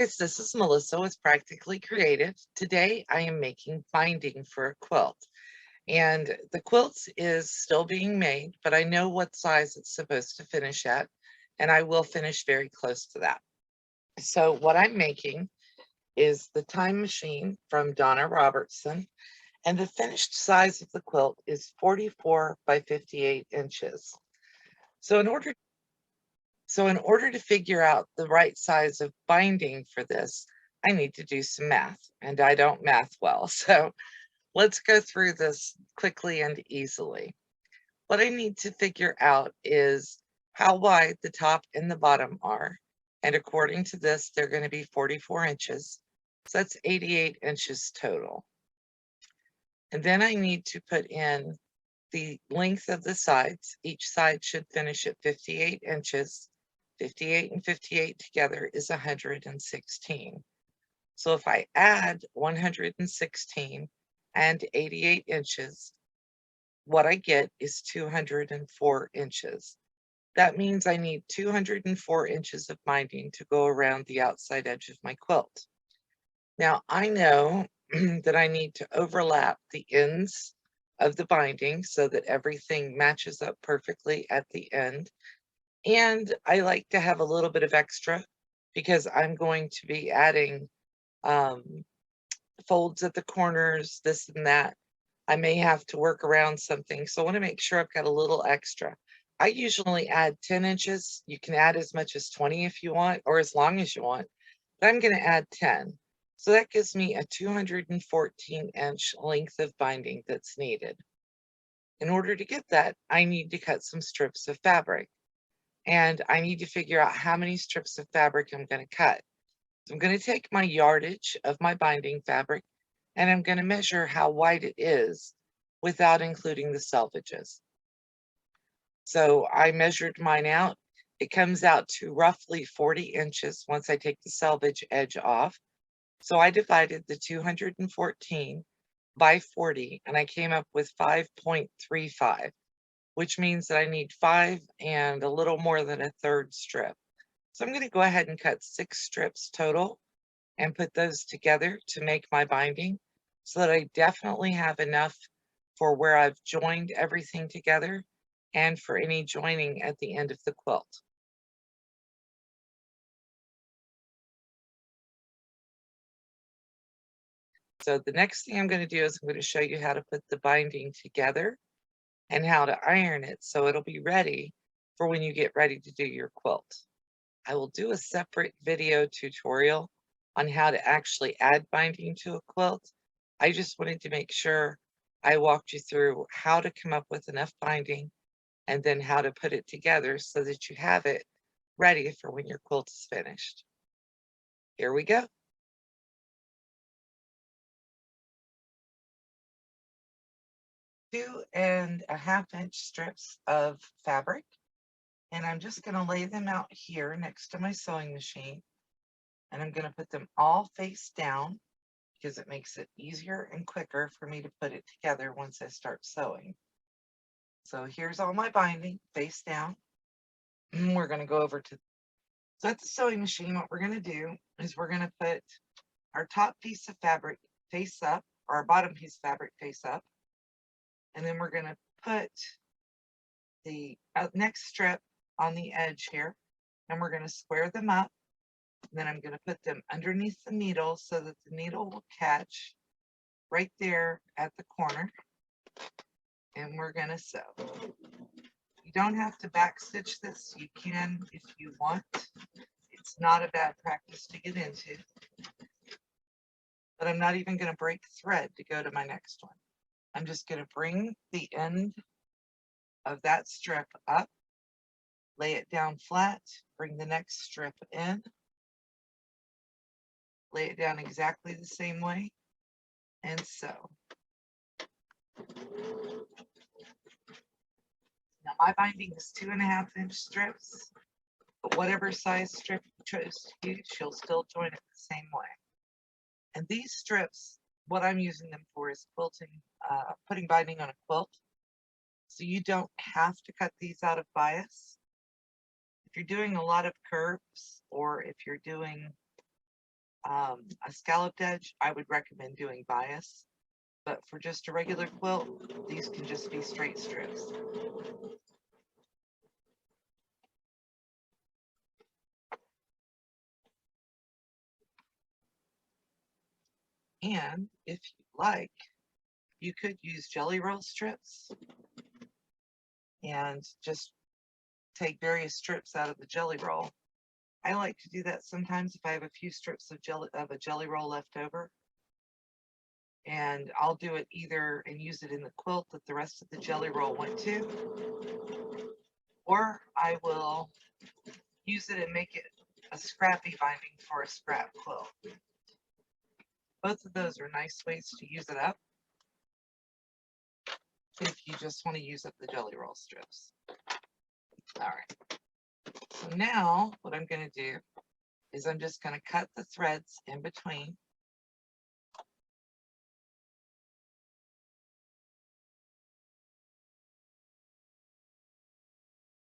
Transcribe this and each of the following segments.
Guys, this is Melissa with Practically Creative. Today I am making binding for a quilt. And the quilt is still being made, but I know what size it's supposed to finish at, and I will finish very close to that. So what I'm making is the Time Machine from Donna Robertson, and the finished size of the quilt is 44 by 58 inches. So in order to figure out the right size of binding for this, I need to do some math, and I don't math well. So let's go through this quickly and easily. What I need to figure out is how wide the top and the bottom are. And according to this, they're going to be 44 inches. So that's 88 inches total. And then I need to put in the length of the sides. Each side should finish at 58 inches. 58 and 58 together is 116. So if I add 116 and 88 inches, what I get is 204 inches. That means I need 204 inches of binding to go around the outside edge of my quilt. Now I know that I need to overlap the ends of the binding so that everything matches up perfectly at the end. And I like to have a little bit of extra because I'm going to be adding folds at the corners, this and that. I may have to work around something. So I want to make sure I've got a little extra. I usually add 10 inches. You can add as much as 20 if you want, or as long as you want, but I'm going to add 10. So that gives me a 214-inch length of binding that's needed. In order to get that, I need to cut some strips of fabric. And I need to figure out how many strips of fabric I'm going to cut. So I'm going to take my yardage of my binding fabric and I'm going to measure how wide it is without including the selvages. So I measured mine out. It comes out to roughly 40 inches once I take the selvage edge off. So I divided the 214 by 40 and I came up with 5.35. Which means that I need 5 and a little more than a third strip. So I'm going to go ahead and cut 6 strips total and put those together to make my binding so that I definitely have enough for where I've joined everything together and for any joining at the end of the quilt. So the next thing I'm going to do is I'm going to show you how to put the binding together and how to iron it so it'll be ready for when you get ready to do your quilt. I will do a separate video tutorial on how to actually add binding to a quilt. I just wanted to make sure I walked you through how to come up with enough binding and then how to put it together so that you have it ready for when your quilt is finished. Here we go. 2.5-inch strips of fabric, and I'm just going to lay them out here next to my sewing machine, and I'm going to put them all face down because it makes it easier and quicker for me to put it together once I start sewing. So here's all my binding face down. We're going to go over to at the sewing machine. What we're going to do is we're going to put our top piece of fabric face up, or our bottom piece of fabric face up. And then we're going to put the next strip on the edge here, and we're going to square them up. And then I'm going to put them underneath the needle so that the needle will catch right there at the corner. And we're going to sew. You don't have to backstitch this. You can if you want. It's not a bad practice to get into. But I'm not even going to break thread to go to my next one. I'm just going to bring the end of that strip up, lay it down flat, bring the next strip in, lay it down exactly the same way, and sew. Now my binding is 2.5-inch strips, but whatever size strip you chose to use, you'll still join it the same way. And these strips, what I'm using them for is quilting, putting binding on a quilt. So you don't have to cut these out of bias. If you're doing a lot of curves, or if you're doing A scalloped edge, I would recommend doing bias, but for just a regular quilt, these can just be straight strips. And if you like, you could use jelly roll strips and just take various strips out of the jelly roll. I like to do that sometimes if I have a few strips of a jelly roll left over. And I'll do it either and use it in the quilt that the rest of the jelly roll went to, or I will use it and make it a scrappy binding for a scrap quilt. Both of those are nice ways to use it up if you just want to use up the jelly roll strips. All right. So now what I'm going to do is I'm just going to cut the threads in between.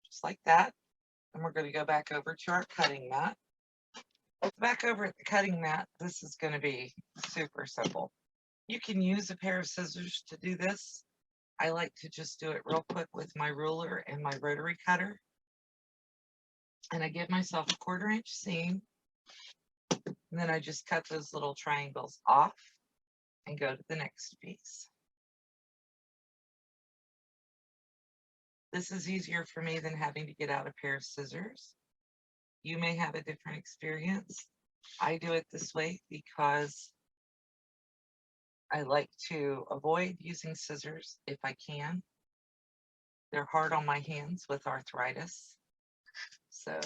Just like that. And we're going to go back over to our cutting mat. Back over at the cutting mat, this is going to be super simple. You can use a pair of scissors to do this. I like to just do it real quick with my ruler and my rotary cutter. And I give myself a 1/4 inch seam. And then I just cut those little triangles off and go to the next piece. This is easier for me than having to get out a pair of scissors. You may have a different experience. I do it this way because I like to avoid using scissors if I can. They're hard on my hands with arthritis. So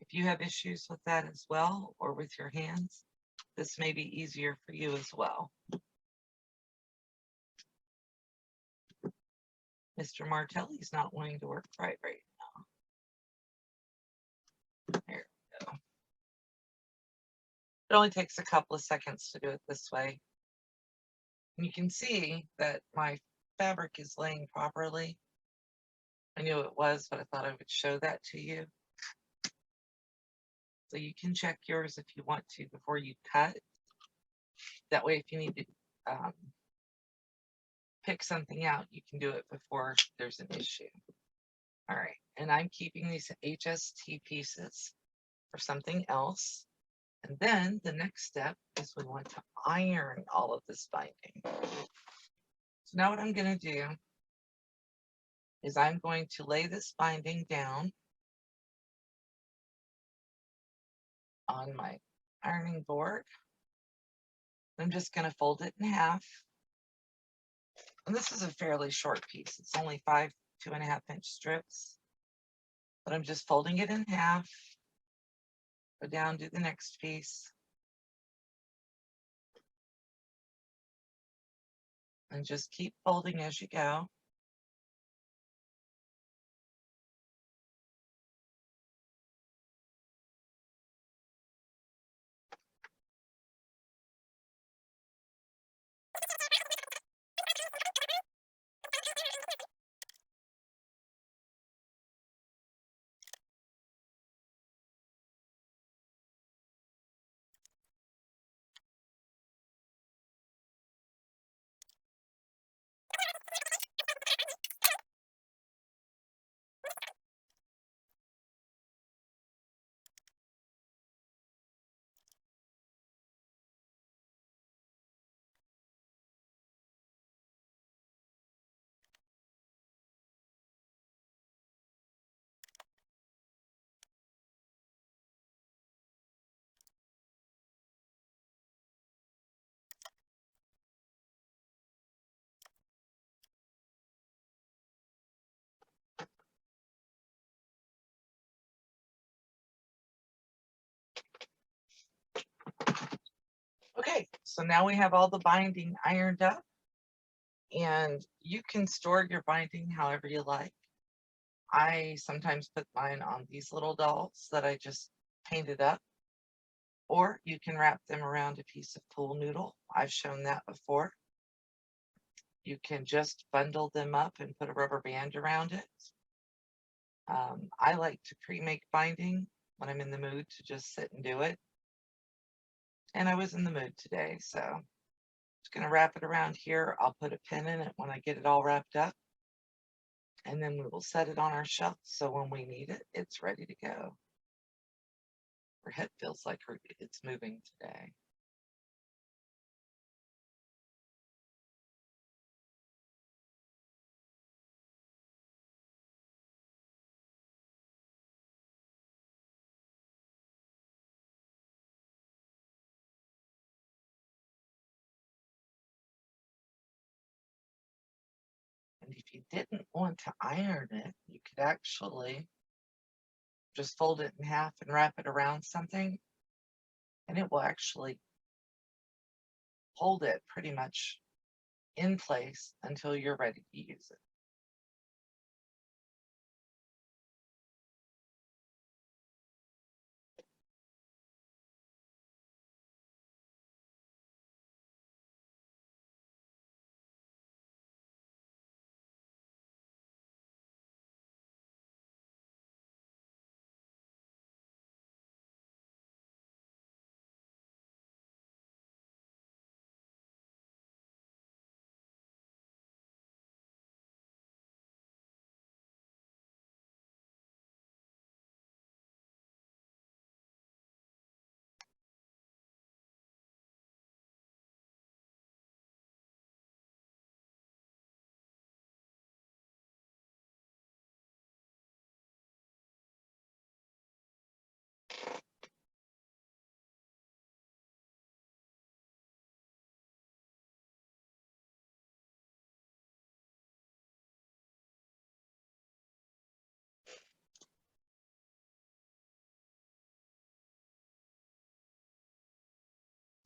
if you have issues with that as well, or with your hands, this may be easier for you as well. Mr. Martelli's not wanting to work right now. There we go. It only takes a couple of seconds to do it this way. And you can see that my fabric is laying properly. I knew it was, but I thought I would show that to you. So you can check yours if you want to before you cut. That way, if you need to pick something out, you can do it before there's an issue. All right, and I'm keeping these HST pieces for something else. And then the next step is we want to iron all of this binding. So now what I'm going to do is I'm going to lay this binding down on my ironing board. I'm just going to fold it in half. And this is a fairly short piece. It's only 5 2.5 inch strips. But I'm just folding it in half. Go down to the next piece. And just keep folding as you go. Okay, so now we have all the binding ironed up, and you can store your binding however you like. I sometimes put mine on these little dolls that I just painted up, or you can wrap them around a piece of pool noodle. I've shown that before. You can just bundle them up and put a rubber band around it. I like to pre-make binding when I'm in the mood to just sit and do it. and I was in the mood today, so just gonna wrap it around here. I'll put a pin in it when I get it all wrapped up, and then we will set it on our shelf so when we need it, it's ready to go. Her head feels like it's moving today. And if you didn't want to iron it, you could actually just fold it in half and wrap it around something, and it will actually hold it pretty much in place until you're ready to use it.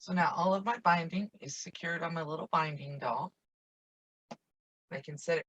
So now all of my binding is secured on my little binding doll. I can set it